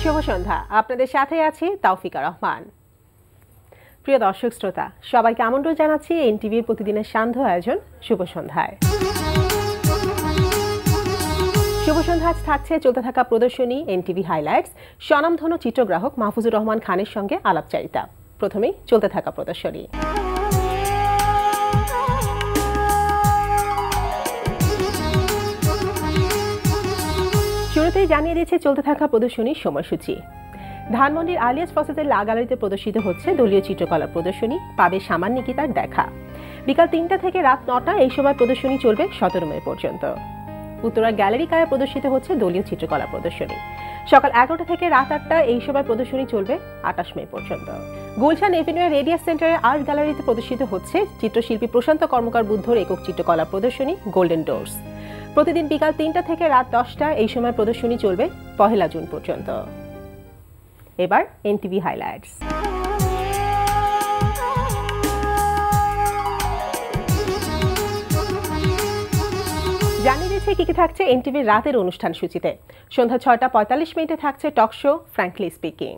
শুভ সন্ধ্যা, আপনাদের সাথে আছি তাওফিকা রহমান। প্রিয় দর্শক শ্রোতা, সবাইকে আমন্ত্রণ জানাচ্ছি এনটিভির প্রতিদিনের সান্ধ্য আয়োজন শুভ সন্ধ্যায়। শুভ সন্ধ্যা আজ থাকছে চলতে থাকা প্রদর্শনী এনটিভি হাইলাইটস, স্বনামধন্য চিত্রগ্রাহক মাহফুজুর রহমান খানের সঙ্গে আলাপচারিতা। প্রথমেই চলতে থাকা প্রদর্শনী। শুরুতেই জানিয়ে দিচ্ছে চলতে থাকা প্রদর্শনীর সময়সূচি। ধানমন্ডির আলিয়াস ফসেতের লা গ্যালারিতে প্রদর্শিত হচ্ছে দলীয় চিত্রকলা প্রদর্শনী পাবে সামান্য নিকিতার দেখা। বিকাল ৩টা থেকে রাত ৯টা এই সময় প্রদর্শনী চলবে ১৭ মে পর্যন্ত। উত্তরা গ্যালারি কায় প্রদর্শিত হচ্ছে দলীয় চিত্রকলা প্রদর্শনী। সকাল ১১টা থেকে রাত ৮টা এই সময় প্রদর্শনী চলবে ২৮ মে পর্যন্ত। গুলশান এভিনিউ রেডিয়াস সেন্টারের আর্ট গ্যালারিতে প্রদর্শিত হচ্ছে চিত্রশিল্পী প্রশান্ত কর্মকার বুদ্ধর একক চিত্রকলা প্রদর্শনী গোল্ডেন ডোরস। প্রতিদিন বিকাল ৩টা থেকে রাত ১০টা এই সময় প্রদর্শনী চলবে ১ জুন পর্যন্ত। এবার এনটিভি হাইলাইটস। জানিয়ে দিচ্ছে কি কি থাকছে এনটিভির রাতের অনুষ্ঠান সূচিতে। সন্ধ্যা ৬টা ৪৫ মিনিটে থাকছে টক শো ফ্র্যাঙ্কলি স্পিকিং।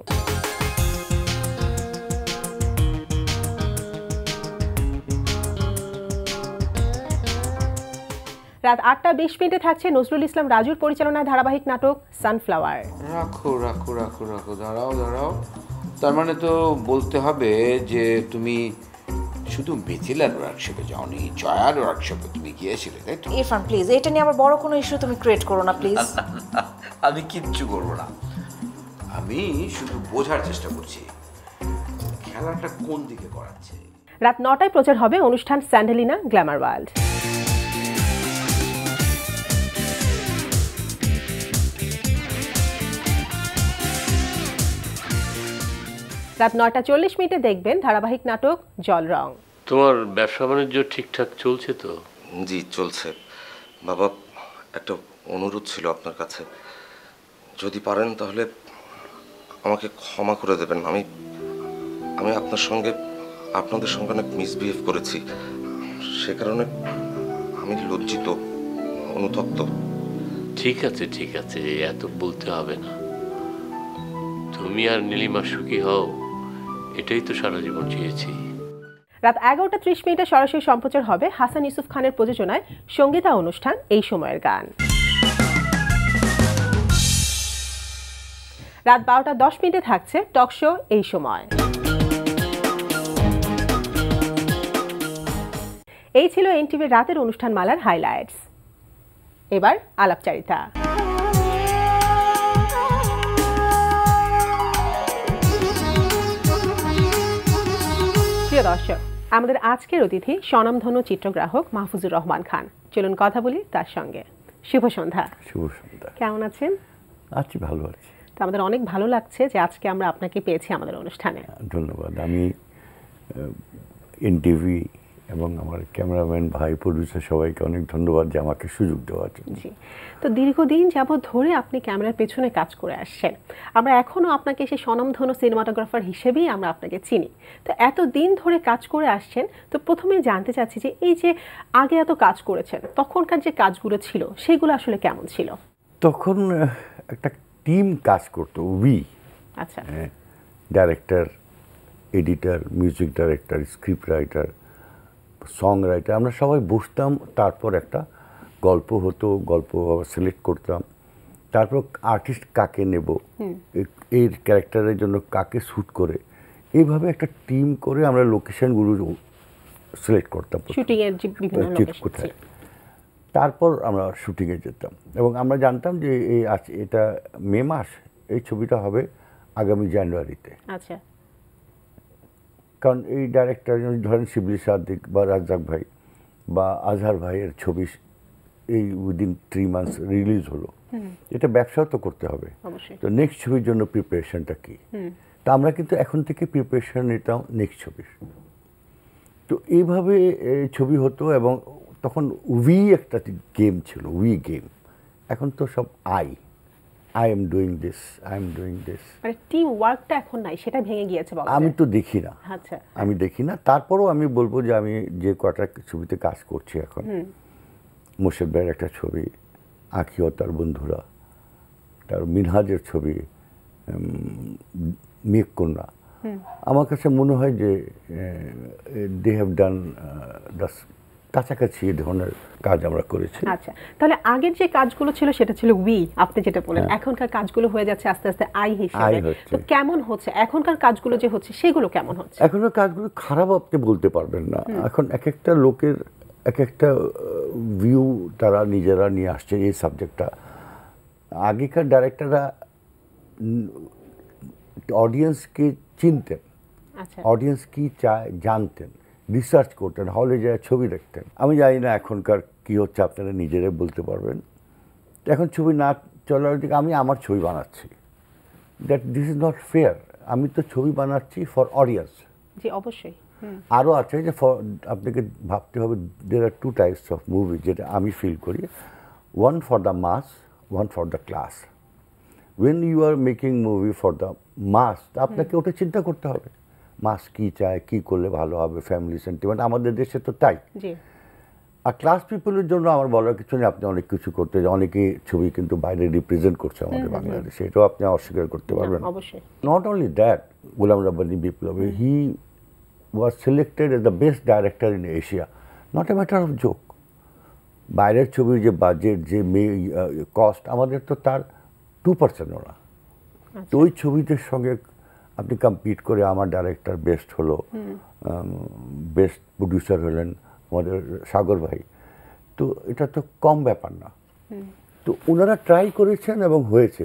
রাত ৮টা ২০ মিনিটে থাকছে নজরুল ইসলাম রাজুর পরিচালনায় ধারাবাহিক নাটক সানফ্লাওয়ার। রাখো রাখো রাখো রাখো, দাঁড়াও দাঁড়াও। তার মানে তো বলতে হবে যে তুমি শুধু মিথিলার ওয়ার্কশপে যাওনি, জয়ার ওয়ার্কশপে তুমি গিয়েছিলে, তাই তো? ইরফান প্লিজ, এটা নিয়ে আবার বড় কোনো ইস্যু তুমি ক্রিয়েট করো না প্লিজ। আমি কিচ্ছু করবো না, আমি শুধু বোঝার চেষ্টা করছি খেলাটা কোন দিকে করাচ্ছে। রাত ৯টায় প্রচার হবে অনুষ্ঠান স্যান্ডেলিনা গ্ল্যামার ওয়ার্ল্ড। রাত ৯টা ৪০ মিনিটে দেখবেন ধারাবাহিক নাটক জল রং। তোমার ব্যবসা বাণিজ্য ঠিকঠাক চলছে তো? জি চলছে। বাবা, একটা অনুরোধ ছিল আপনার কাছে, যদি পারেন তাহলে আমাকে ক্ষমা করে দেবেন। আমি আপনাদের সঙ্গে অনেক মিসবিহেভ করেছি, সে কারণে আমি লজ্জিত, অনুতপ্ত। ঠিক আছে ঠিক আছে, এত বলতে হবে না। তুমি আর নীলিমা সুখী হও, এটাই তো সারা জীবন চেয়েছি। রাত ১১টা ৩০ মিনিটে সরাসরি সম্প্রচার হবে হাসান ইউসুফ খানের প্রযোজনায় সঙ্গীতা অনুষ্ঠান এই সময়ের গান। রাত ১২টা ১০ মিনিটে থাকছে টক শো এই সময়। এই ছিল এনটিভির রাতের অনুষ্ঠান মালার হাইলাইটস। এবার আলাপচারিতা। প্রিয় দর্শক, আমাদের আজকের অতিথি স্বনামধন্য চিত্রগ্রাহক মাহফুজুর রহমান খান। চলুন কথা বলি তার সঙ্গে। শুভ সন্ধ্যা। শুভ সন্ধ্যা। কেমন আছেন? আছি, ভালো আছি। তো আমাদের অনেক ভালো লাগছে যে আজকে আমরা আপনাকে পেয়েছি আমাদের অনুষ্ঠানে। ধন্যবাদ। আমি এনটিভি এবং আমার ক্যামেরাম্যান ভাই, প্রডিউসার সবাইকে অনেক ধন্যবাদ যে আমাকে সুযোগ দেওয়ার জন্য। জি, তো দীর্ঘদিন যাবৎ ধরে আপনি ক্যামেরার পেছনে কাজ করে আসছেন। আমরা এখনও আপনাকে সেই স্বনামধন্য সিনেমাটোগ্রাফার হিসেবেই আমরা আপনাকে চিনি। তো এত দিন ধরে কাজ করে আসছেন, তো প্রথমেই জানতে চাচ্ছি যে এই যে আগে এত কাজ করেছেন, তখনকার যে কাজগুলো ছিল সেগুলো আসলে কেমন ছিল? তখন একটা টিম কাজ করতো, আচ্ছা, director, editor, music director, script writer, song writer, আমরা সবাই বসতাম। তারপর একটা গল্প হতো, গল্প সিলেক্ট করতাম। তারপর আর্টিস্ট কাকে নেব, এই ক্যারেক্টারের জন্য কাকে শ্যুট করে, এইভাবে একটা টিম করে আমরা লোকেশনগুলো সিলেক্ট করতাম কোথায়। তারপর আমরা শুটিংয়ে যেতাম এবং আমরা জানতাম যে এটা মে মাস, এই ছবিটা হবে আগামী জানুয়ারিতে। আচ্ছা, কারণ এই ডাইরেক্টর ধরেন শিবলি সাদিক বা রাজ্জাক ভাই বা আজহার ভাইয়ের ছবি এই উইদিন 3 মান্থস রিলিজ হলো, এটা ব্যবসাও তো করতে হবে। তো নেক্সট ছবির জন্য প্রিপারেশনটা কি, তা আমরা কিন্তু এখন থেকে প্রিপারেশন নিতাম নেক্সট ছবির। তো এইভাবে ছবি হতো এবং তখন একটা গেম ছিল, গেম। এখন তো সব I am doing this, I am doing this, মানে টিম ওয়ার্কটা এখন নাই, সেটা ভেঙে গিয়েছে বলা যায়। আমি তো দেখি না। আচ্ছা, আমি দেখি না। তারপরেও আমি বলবো যে আমি যে কটা ছবিতে কাজ করছি এখন, মোর্শেদ ভাইয়ের একটা ছবি, আঁখি ও তার বন্ধুরা, তার মিনহাজের ছবি, মেঘ কন্যা, আমার কাছে মনে হয় যে দে হ্যাভ ডান দ্য কাছাকাছি এই ধরনের কাজ আমরা করেছি। আচ্ছা, তাহলে আগের যে কাজগুলো ছিল সেটা ছিল উই, আপনি যেটা বলেন, এখনকার কাজগুলো হয়ে যাচ্ছে আস্তে আস্তে আই হিসেবে। তো কেমন হচ্ছে এখনকার কাজগুলো যে হচ্ছে, সেগুলো কেমন হচ্ছে? এখনকার কাজগুলো খারাপ আপনি বলতে পারবেন না। এখন এক একটা লোকের এক একটা ভিউ তারা নিজেরা নিয়ে আসছে এই সাবজেক্টটা। আগেকার ডাইরেক্টররা অডিয়েন্সকে চিনতেন, আচ্ছা, অডিয়েন্স কি চায় জানতেন, রিসার্চ করতেন, হলে যায় ছবি দেখতেন। আমি জানি না এখনকার কী হচ্ছে, আপনারা নিজেরাই বলতে পারবেন। এখন ছবি না চলার দিকে আমি আমার ছবি বানাচ্ছি, that this is not fair. আমি তো ছবি বানাচ্ছি ফর অডিয়েন্স। জি অবশ্যই। আরও আছে যে আপনাকে ভাবতে হবে, there are two types of movie যেটা আমি ফিল করি, one for the mass, one for the class. When you are making movie for the mass, আপনাকে ওটা চিন্তা করতে হবে, মাস কী চায়, কী করলে ভালো হবে, ফ্যামিলি সেন্টিমেন্ট, আমাদের দেশে তো তাই। জি। আর ক্লাস পিপলের জন্য আমার বলার কিছু নেই, আপনি অনেক কিছু করতে, অনেকে ছবি কিন্তু বাইরে রিপ্রেজেন্ট করছে আমাদের বাংলাদেশে, এটাও আপনি অস্বীকার করতে পারবেন। অবশ্যই। Not only that, Golam Rabbani বিপ্লবী, হি was selected as the best director in Asia. Not a matter of joke. বাইরের ছবির যে বাজেট, যে কস্ট, আমাদের তো তার 2%ও না। তো ওই ছবিদের সঙ্গে আপনি কম্পিট করে আমার ডাইরেক্টর বেস্ট হলো, বেস্ট প্রডিউসার হলেন আমাদের সাগর ভাই, তো এটা তো কম ব্যাপার না। তো ওনারা ট্রাই করেছেন এবং হয়েছে।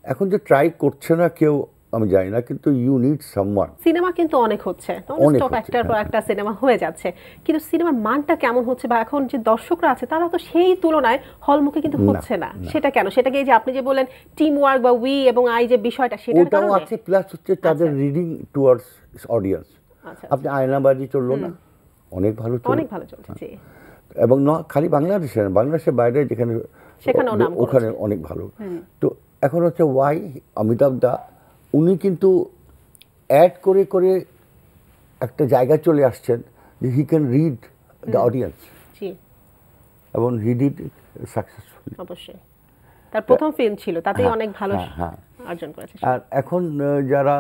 এখন যে ট্রাই করছে না কেউ আমি জানি না, কিন্তু ইউ নিড সামওয়ান। সিনেমা কিন্তু অনেক হচ্ছে, স্টপ একটার পর একটা সিনেমা হয়ে যাচ্ছে, কিন্তু সিনেমার মানটা কেমন হচ্ছে, বা এখন যে দর্শকরা আছে তারা তো সেই তুলনায় হলমুখে কিন্তু হচ্ছে না। সেটা কেন? সেটাকে এই যে আপনি যে বলেন টিম ওয়ার্ক বা উই এবং আই যে বিষয়টা, সেটার কারণে আছে, প্লাস হচ্ছে তাদের রিডিং টুয়ার্ডস অডিয়েন্স। আপনি আয়নাবাজি চললো না, অনেক ভালো চলছে, অনেক ভালো চলছে। জি। এবং খালি বাংলাদেশে না, বাংলাদেশের বাইরে যেখানে ওখানে অনেক ভালো। তো এখন হচ্ছে ওয়াই অমিতাভ দা, উনি কিন্তু অ্যাড করে করে একটা জায়গায় চলে আসছেন যে he can read the audience, এবং হি ডিড সাকসেসফুলি। অবশ্যই তার প্রথম ফিল্ম ছিল, তাতেই অনেক ভালো অর্জন করেছে। আর এখন যারা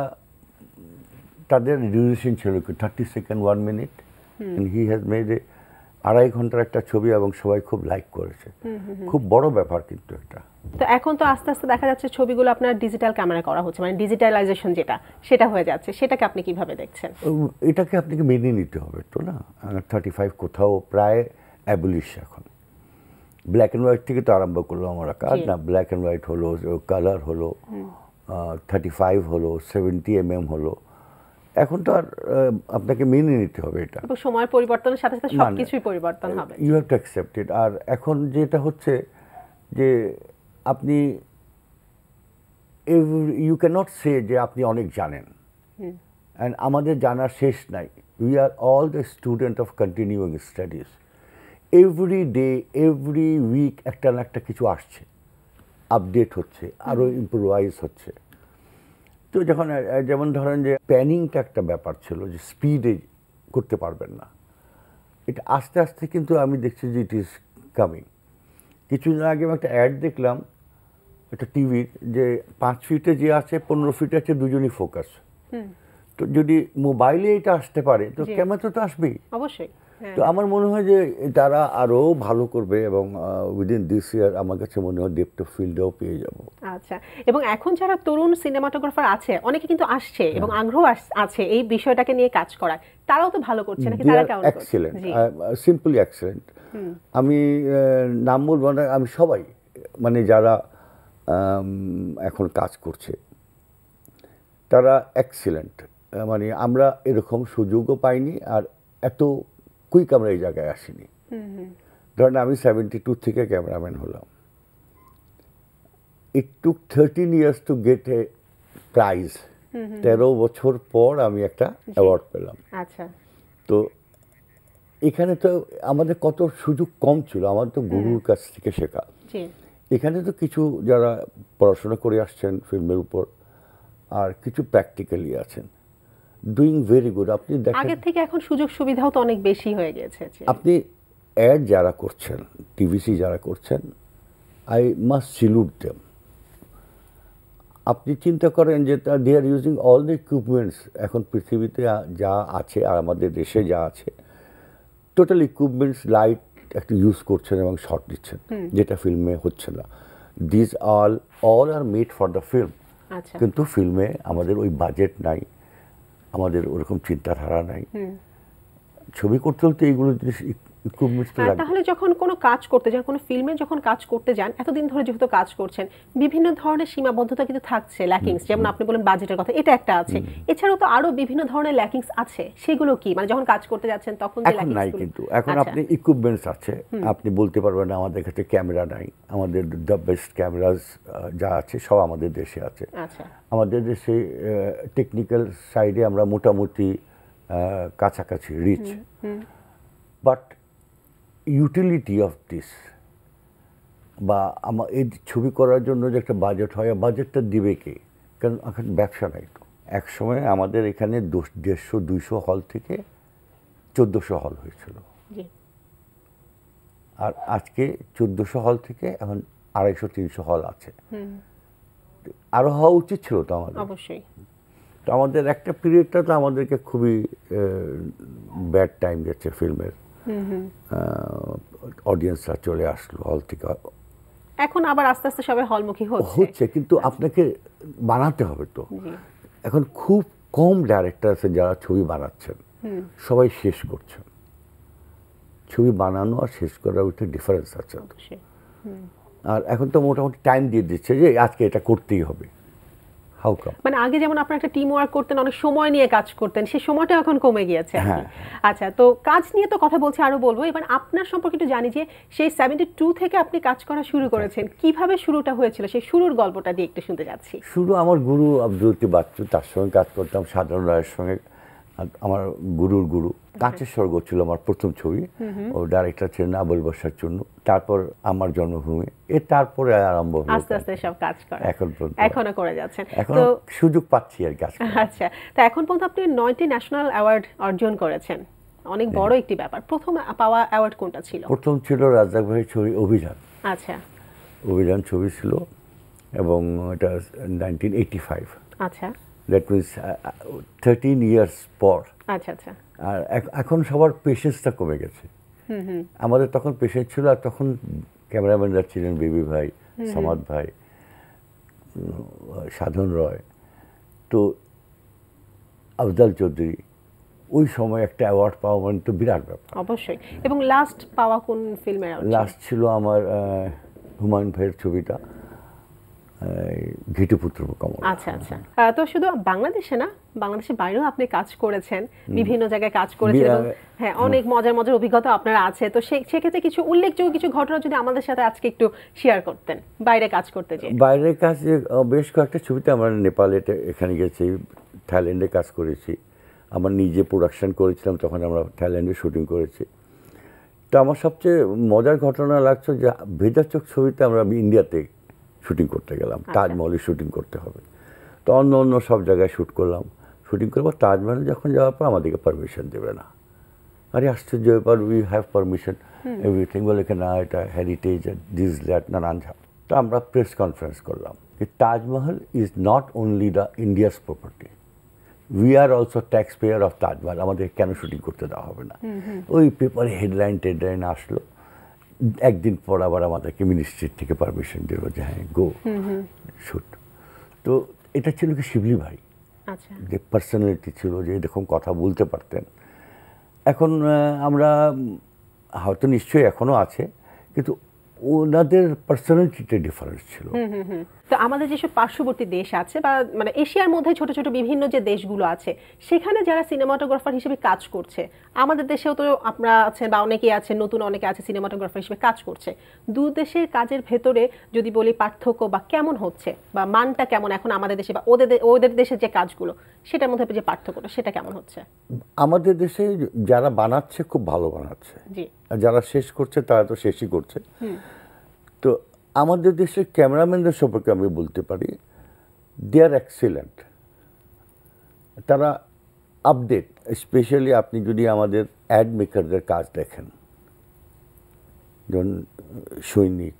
তাদের ডিউরেশন ছিল 30 second 1 minute, he has made a 2.5 ঘন্টার একটা ছবি এবং সবাই খুব লাইক করেছে। খুব বড় ব্যাপার কিন্তু একটা। তো এখন তো আস্তে আস্তে দেখা যাচ্ছে ছবিগুলো আপনার ডিজিটাল ক্যামেরা করা হচ্ছে, মানে ডিজিটালাইজেশন সেটা হয়ে যাচ্ছে, সেটাকে আপনি কিভাবে দেখছেন? এটাকে আপনাকে মেনে নিতে হবে তো না। 35 কোথাও প্রায় অ্যাবলিশ এখন। ব্ল্যাক অ্যান্ড হোয়াইট থেকে তো আরম্ভ করলো আমরা কাজ না, ব্ল্যাক অ্যান্ড হোয়াইট হলো, কালার হলো, 35 হলো, 70 mm হলো। এখন তো আর আপনাকে মেনে নিতে হবে এটা। সময়ের পরিবর্তনের সাথে সাথে সবকিছুই পরিবর্তন হবে। You have to accept it. আর এখন যেটা হচ্ছে যে আপনি ইউ ক্যানট সে যে আপনি অনেক জানেন, অ্যান্ড আমাদের জানার শেষ নাই। We are all the student of continuing studies. Every day, every week একটা না একটা কিছু আসছে, আপডেট হচ্ছে, আরও ইম্প্রোভাইজ হচ্ছে। তো যখন যেমন ধরেন যে প্যানিংটা একটা ব্যাপার ছিল, যে স্পিডে করতে পারবেন না, এটা আস্তে আস্তে কিন্তু আমি দেখছি যে ইট ইজ কামিং। কিছুদিন আগে আমি একটা অ্যাড দেখলাম, একটা টিভির, যে 5 ফিটে যে আছে 15 ফিটে আছে, দুজনই ফোকাস। তো যদি মোবাইলে এটা আসতে পারে তো ক্যামেরা তো আসবেই অবশ্যই। তো আমার মনে হয় যে তারা আরো ভালো করবে, এবং উইদিন দিস ইয়ার আমার কাছে মনে হয় ডেপথ অফ ফিল্ডও পেয়ে যাব। আচ্ছা, এবং এখন যারা তরুণ সিনেমাটোগ্রাফার আছে অনেকে কিন্তু আসছে এবং আগ্রহ আছে এই বিষয়টাকে নিয়ে কাজ করার, তারাও তো ভালো করছে নাকি? তারা কেমন করছে? Excellent, simply excellent. আমি নাম বলবো না, আমি সবাই মানে যারা এখন কাজ করছে তারা এক্সেলেন্ট। মানে আমরা এরকম সুযোগও পাইনি, আর এত কুইক আমরা এই জায়গায় আসিনি। ধরেন আমি 72 থেকে ক্যামেরাম্যান হলাম। ইট টুক 13 years to get a prize. 13 বছর পর আমি একটা অ্যাওয়ার্ড পেলাম। আচ্ছা, তো এখানে তো আমাদের কত সুযোগ কম ছিল, আমার তো গুরুর কাছ থেকে শেখা। এখানে তো কিছু যারা পড়াশোনা করে আসছেন ফিল্মের উপর, আর কিছু প্র্যাকটিক্যালি আছেন, ডুইং ভেরি গুড। আপনি দেখেন আগে থেকে এখন সুযোগ সুবিধাও তো অনেক বেশি হয়ে গেছে। আপনি অ্যাড যারা করছেন, টিভিসি যারা করছেন, আই মাস্ট সিলুট দেম। আপনি চিন্তা করেন যে they are using all the equipments এখন পৃথিবীতে যা আছে আর আমাদের দেশে যা আছে টোটাল ইকুইপমেন্টস লাইট একটা ইউজ করছেন এবং শট দিচ্ছেন, যেটা ফিল্মে হচ্ছে না। This all are made for the film. আচ্ছা, কিন্তু ফিল্মে আমাদের ওই বাজেট নাই, আমাদের ওরকম চিন্তাধারা নাই। ছবি করতে হলে এইগুলো জিনিস ইকুইপমেন্টস তো লাগবে। তাহলে যখন কোনো কাজ করতে যান, কোনো ফিল্মে যখন কাজ করতে যান, এতদিন ধরে যেহেতু কাজ করছেন, বিভিন্ন ধরনের সীমাবদ্ধতা কিন্তু থাকছে, ল্যাকিংস, যেমন আপনি বলেন বাজেটের কথা, এটা একটা আছে। এছাড়াও তো আরো বিভিন্ন ধরনের ল্যাকিংস আছে, সেগুলো কি? মানে যখন কাজ করতে যাচ্ছেন তখন যে এখন নাই, কিন্তু এখন আচ্ছা। আপনি ইকুইপমেন্টস আছে, আপনি বলতে পারবেন না আমাদের কাছে ক্যামেরা নাই। আমাদের দ্য বেস্ট ক্যামেরাস যা আছে সব আমাদের দেশে আছে। আচ্ছা, আমাদের দেশে টেকনিক্যাল সাইডে আমরা মোটামুটি কাছাকাছি reach, but utility of this বা এই ছবি করার জন্য যে একটা বাজেট হয়, বাজেটটা দিবে কে? কারণ এখন ব্যবসা নাই তো। এক সময় আমাদের এখানে 150-200 হল থেকে 1400 হল হয়েছিল, জি, আর আজকে 1400 হল থেকে এখন 250-300 হল আছে। আরও হওয়া উচিত ছিল তো আমাদের। অবশ্যই। তো আমাদের একটা পিরিয়ডটা তো আমাদেরকে খুবই ব্যাড টাইম গেছে ফিল্মের। অডিয়েন্সরা চলে আসলো হল থেকে, এখন আবার আস্তে আস্তে সবাই হলমুখী হচ্ছে, কিন্তু আপনাকে বানাতে হবে তো। এখন খুব কম ডাইরেক্টর আছে যারা ছবি বানাচ্ছেন, সবাই শেষ করছেন। ছবি বানানো আর শেষ করার ভিতরে ডিফারেন্স আছে। অবশ্যই। আর এখন তো মোটামুটি টাইম দিয়ে দিচ্ছে যে আজকে এটা করতেই হবে। How come? মানে আগে যেমন আপনারা একটা টিম ওয়ার্ক করতেন, অনেক সময় নিয়ে কাজ করতেন, সেই সময়টা এখন কমে গিয়েছে আর কি। হ্যাঁ। আচ্ছা, তো কাজ নিয়ে তো কথা বলছি, আরো বলবো। এবার আপনার সম্পর্কে একটু জানি যে সেই 72 থেকে আপনি কাজ করা শুরু করেছেন, কিভাবে শুরুটা হয়েছিল, সেই শুরুর গল্পটা দিয়ে একটু শুনতে যাচ্ছি। শুরু আমার গুরু আব্দুল লতিফ বাচ্চু, তার সঙ্গে কাজ করতাম। সাধারণ রায়ের সঙ্গে আমার গুরুর গুরু। কাঁচের স্বর্গ ছিল আমার প্রথম ছবি, ও ডাইরেক্টর ছিলেন আবুল বশার চুন্নু। তারপর আমার জন্মভূমি, তারপরে আরম্ভ হলো আস্তে আস্তে সব কাজ করা, এখন পর্যন্ত এখনো করে যাচ্ছেন। এখন তো সুযোগ পাচ্ছি আর কাজ করার। আচ্ছা, তো এখন পর্যন্ত আপনি 9টি ন্যাশনাল অ্যাওয়ার্ড অর্জন করেছেন, অনেক বড় একটি ব্যাপার। প্রথম পাওয়া অ্যাওয়ার্ড কোনটা ছিল? প্রথম ছিল রাজ্জাক ভাইয়ের ছবি অভিযান। আচ্ছা, অভিযান ছবি ছিল, এবং এটা 1985। আচ্ছা, দ্যাট মিনস 13 ইয়ার্স পর। আচ্ছা, আচ্ছা। আর এখন সবার পেশেন্সটা কমে গেছে। আমাদের তখন পেশেন্স ছিল, আর তখন ক্যামেরাম্যানরা ছিলেন বেবি ভাই, সামাদ ভাই, সাধন রয়, তো আফজাল চৌধুরী। ওই সময় একটা অ্যাওয়ার্ড পাওয়া মানে তো বিরাট ব্যাপার। অবশ্যই। এবং লাস্ট পাওয়া কোন ফিল্মের অ্যাওয়ার্ড? লাস্ট ছিল আমার হুমায়ুন ভাইয়ের ছবিটা, ঘিটুপুত্র কমল। আচ্ছা, আচ্ছা। তো শুধু বাংলাদেশে না, বাংলাদেশের বাইরেও আপনি কাজ করেছেন, বিভিন্ন জায়গায় কাজ করেছেন, এবং হ্যাঁ, অনেক মজার মজার অভিজ্ঞতা আপনার আছে। তো সেক্ষেত্রে কিছু উল্লেখযোগ্য কিছু ঘটনা যদি আমাদের সাথে আজকে একটু শেয়ার করতেন, বাইরে কাজ করতে যেয়ে। বাইরের কাজে বেশ কয়েকটা ছবিতে আমরা নেপালে, এখানে গেছি, থাইল্যান্ডে কাজ করেছি। আমার নিজে প্রোডাকশন করেছিলাম, তখন আমরা থাইল্যান্ডে শুটিং করেছি। তো আমার সবচেয়ে মজার ঘটনা লাগছে যে ভেজা চোখ ছবিতে আমরা ইন্ডিয়াতে শুটিং করতে গেলাম, তাজমহলে শুটিং করতে হবে। তো অন্য অন্য সব জায়গায় শ্যুট করলাম, শুটিং করবো। তাজমহলে যখন যাওয়ার পর আমাদেরকে পারমিশন দেবে না। আরে আশ্চর্য ব্যাপার, উই হ্যাভ পারমিশন এভরিথিং, বলে না এটা হেরিটেজ দিস দ্যাট, নানান ঝাপ। তো আমরা প্রেস কনফারেন্স করলাম যে Taj Mahal is not only the India's property, we are also tax payer of Taj Mahal, আমাদের কেন শুটিং করতে দেওয়া হবে না? ওই পেপারে হেডলাইন টেডলাইন আসলো। একদিন পর আবার আমাদেরকে মিনিস্ট্রির থেকে পারমিশন দিল যে হ্যাঁ গো শুট। তো এটা ছিল কি শিবলি ভাই, আচ্ছা, যে পার্সোনালিটি ছিল, যে এরকম কথা বলতে পারতেন। এখন আমরা হয়তো নিশ্চয়ই এখনও আছে, কিন্তু ওনাদের পার্সোনালিটিতে ডিফারেন্স ছিল। তো আমাদের যেসব পার্শ্ববর্তী দেশ আছে, বা মানে এশিয়ার মধ্যে ছোট ছোট বিভিন্ন যে দেশগুলো আছে, সেখানে যারা সিনেমাটোগ্রাফার হিসেবে কাজ করছে, আমাদের দেশেও তো আপনারা আছেন বা অনেকেই আছেন, নতুন অনেকে আছে সিনেমাটোগ্রাফার হিসেবে কাজ করছে। দু দেশের কাজের ভেতরে যদি বলি পার্থক্য বা কেমন হচ্ছে, বা মানটা কেমন এখন আমাদের দেশে বা ওদের দেশের যে কাজগুলো, সেটার মধ্যে যে পার্থক্যটা, সেটা কেমন হচ্ছে? আমাদের দেশে যারা বানাচ্ছে খুব ভালো বানাচ্ছে, জি, আর যারা শেষ করছে তারা তো শেষই করছে। তো আমাদের দেশের ক্যামেরাম্যানদের সম্পর্কে আমি বলতে পারি, দে আর এক্সিলেন্ট, তারা আপডেট। স্পেশালি আপনি যদি আমাদের অ্যাড মেকারদের কাজ দেখেন, যেমন সৈনিক,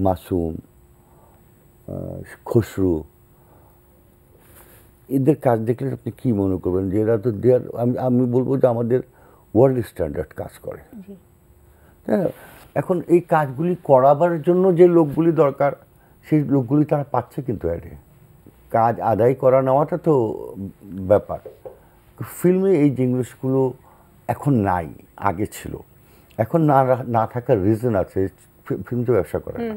মাসুম, খসরু, এদের কাজ দেখলে আপনি কী মনে করবেন যে এরা তো দেয়ার, আমি বলবো যে আমাদের ওয়ার্ল্ড স্ট্যান্ডার্ড কাজ করে। হ্যাঁ, এখন এই কাজগুলি করাবার জন্য যে লোকগুলি দরকার সেই লোকগুলি তারা পাচ্ছে কিন্তু অ্যাডে। কাজ আদায় করা নেওয়াটা তো ব্যাপার। ফিল্মে এই জিনিসগুলো এখন নাই, আগে ছিল। এখন না থাকার রিজন আছে, ফিল্ম তো ব্যবসা করে না,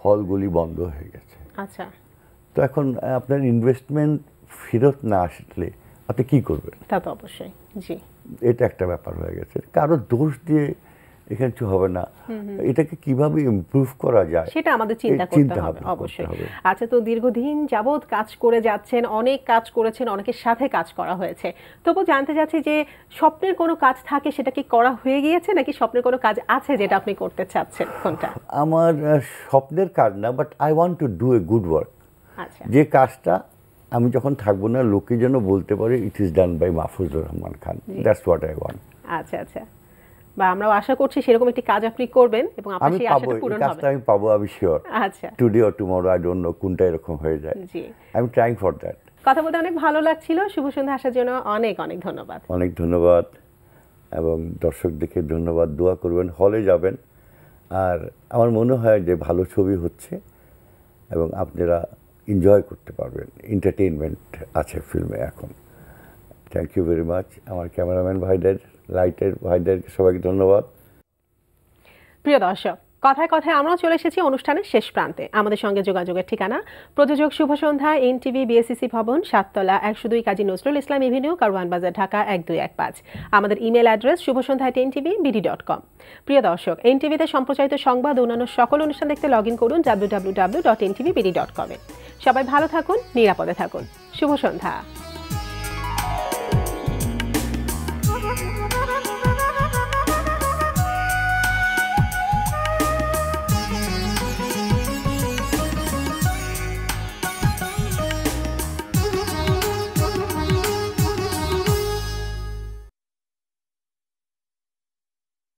হলগুলি বন্ধ হয়ে গেছে। আচ্ছা, তো এখন আপনার ইনভেস্টমেন্ট ফেরত না আসলে আপনি কী করবেন? তা তো অবশ্যই, জি। এটা একটা ব্যাপার হয়ে গেছে। কারো দোষ দিয়ে এখানে কিছু হবে না। এটাকে কিভাবে ইমপ্রুভ করা যায় সেটা আমাদের চিন্তা করতে হবে অবশ্যই। আচ্ছা, তো দীর্ঘদিন যাবৎ কাজ করে যাচ্ছেন, অনেক কাজ করেছেন, অনেকের সাথে কাজ করা হয়েছে। তবু জানতে চাচ্ছি যে স্বপ্নের কোনো কাজ থাকে সেটা কি করা হয়ে গিয়েছে, নাকি স্বপ্নের কোনো কাজ আছে যেটা আপনি করতে চাচ্ছেন? কোনটা? আমার স্বপ্নের কাজ না, but I want to do a good work. আচ্ছা, যে কাজটা আমি যখন থাকবো না লোকে যেন বলতে পারে it is done by Mahfuzur Rahman Khan, that's what I want. আচ্ছা আচ্ছা, বা আমরাও আশা করছি সেরকম একটি কাজ আপনি করবেন এবং আপনার সেই আশাটা পূরণ হবে। আমি পাবো, আমি শিওর। আচ্ছা, today or tomorrow, I don't know কোনটা এরকম হয়ে যায়। জি, I am trying for that. কথা বলতে অনেক ভালো লাগছিল। শুভ সন্ধ্যা আসার জন্য অনেক অনেক ধন্যবাদ। অনেক ধন্যবাদ, এবং দর্শকদেরকে ধন্যবাদ। দোয়া করবেন, হলে যাবেন। আর আমার মনে হয় যে ভালো ছবি হচ্ছে এবং আপনারা এনজয় করতে পারবেন। এন্টারটেইনমেন্ট আছে ফিল্মে এখন। Thank you very much. আমার ক্যামেরাম্যান ভাইদের, লাইটের ভাইদেরকে সবাইকে ধন্যবাদ। প্রিয় দর্শক, কথায় কথায় আমরাও চলে এসেছি অনুষ্ঠানের শেষ প্রান্তে। আমাদের সঙ্গে যোগাযোগের ঠিকানা প্রযোজক শুভ সন্ধ্যা, এনটিভি, বিএসসিসি ভবন, 7তলা, 102 কাজী নজরুল ইসলাম এভিনিউ, কারওয়ান বাজার, ঢাকা 1215। আমাদের ইমেল অ্যাড্রেস shubhosandha@ntv.bd.com। প্রিয় দর্শক, এনটিভিতে সম্প্রচারিত সংবাদ ও অন্যান্য সকল অনুষ্ঠান দেখতে লগ ইন করুন www.ntvbd.com। সবাই ভালো থাকুন, নিরাপদে থাকুন। শুভ সন্ধ্যা।